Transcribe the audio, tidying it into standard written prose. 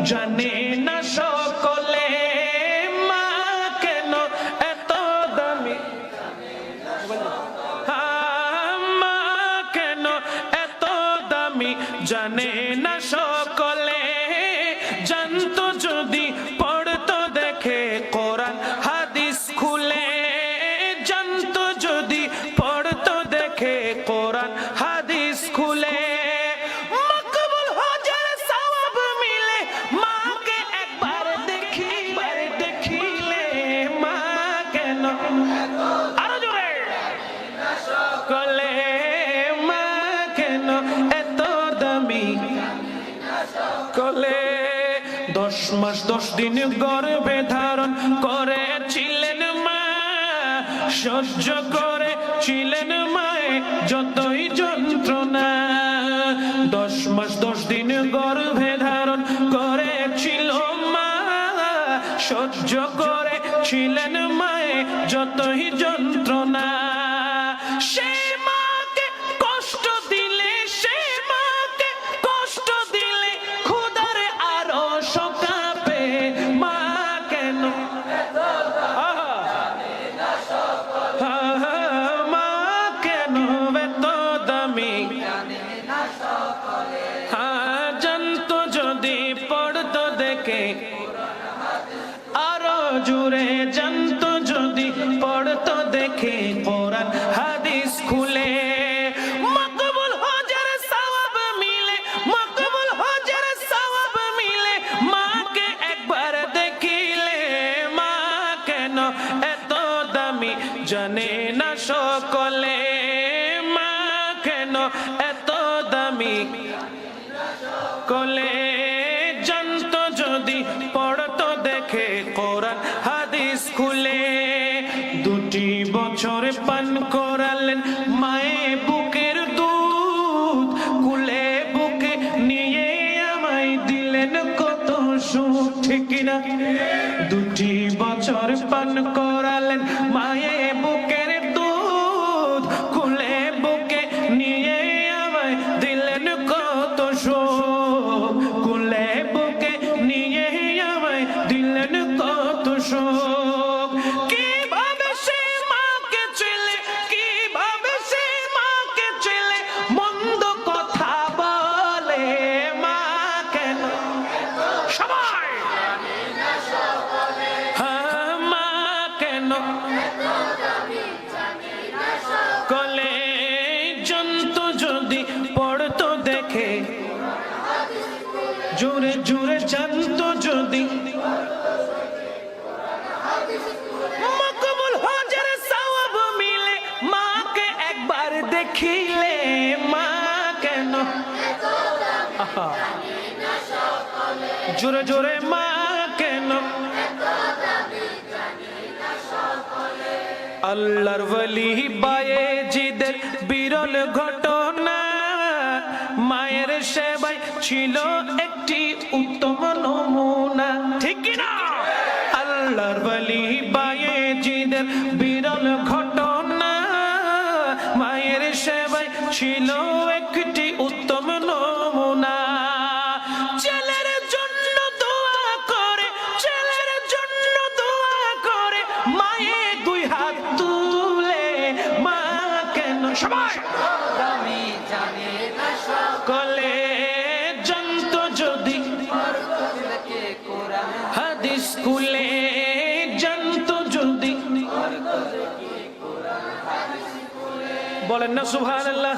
জানে না সকলে মা কেন এত দামি, মা কেন এত দামি জানে না সকলে। জানতো যদি পড়তো দেখে কোরআন হাদিস খুলে, জানতো যদি পড়তো দেখে কোরআন হাদিস খুলে। মকবুল হজের সওয়াব মিলে মাকে একবার দেখিলে মা কেন আরো জোরে সকলে মা কেন এত দামি সকলে। 10 মাস 10 দিন গর্ভে ধারণ করেছিলেন মা, সহ্য করেছিলেন মায়ে যতই যন্ত্রণা। 10 মাস 10 দিন গর্ভে ধারণ করেছিল মা, সহ্য করেছিলেন মায়ে যতই যন্ত্রণা। সে মাকে কষ্ট দিলে, সে মাকে কষ্ট দিলে খোদারে আরো শোকাবে মা কেন মা কেন এত দামি। জানতো যদি পড়তো দেখে আরো জুড়ে, জানতো যদি পড়তো দেখে কোরআন হাদিস খুলে। মকবুল হজের সওয়াব মিলে, মকবুল হজের সওয়াব মিলে মাকে একবার দেখিলে মা কেন এত দামি জানে না সকলে মা কেন এত দামি কলে। জানতো যদি পড়তো দেখে কোরআন হাদিস খুলে। 2 বছর পান করালেন মায়ে বুকের দুধ, কুলে বুকে নিয়ে আমায় দিলেন কত সুখ, ঠিক না? 2 বছর পান করালেন মায়ে বুকের দুধ, কুলে বুকে নিয়ে আমায় দিলেন কত সুখ, কুলে বুকে নিয়ে আমায় দিলেন কত সুখ। কিভাবে সে মাকে ছেলে, কিভাবে সে মাকে ছেলে মন্দ কথা বলে মা কেন সবাই মা কেন কলে। জানতো যদি পড়তো দেখে জোরে জোরে, জানতো যদি মকবুল হজের সওয়াব মিলে মাকে একবার দেখিলে মা কেন জোরে জোরে মা কেন। আল্লাহর ওলি বায়েজিদের বিরল ঘটনা, মায়ের সেবায় ছিল একটি উত্তম নমুনা, ঠিক না? আল্লাহর ওলি বায়েজিদের বিরল ঘটনা, মায়ের সেবায় ছিল একটি উত্তম নমুনা। ছেলের জন্য দোয়া করে, ছেলের জন্য দোয়া করে মায়ে 2 হাত তুলে মা কেন সবাই কলে। জানতো যদি হাদিস খুলে, জানতো যদি বলেন না সুবহানাল্লাহ।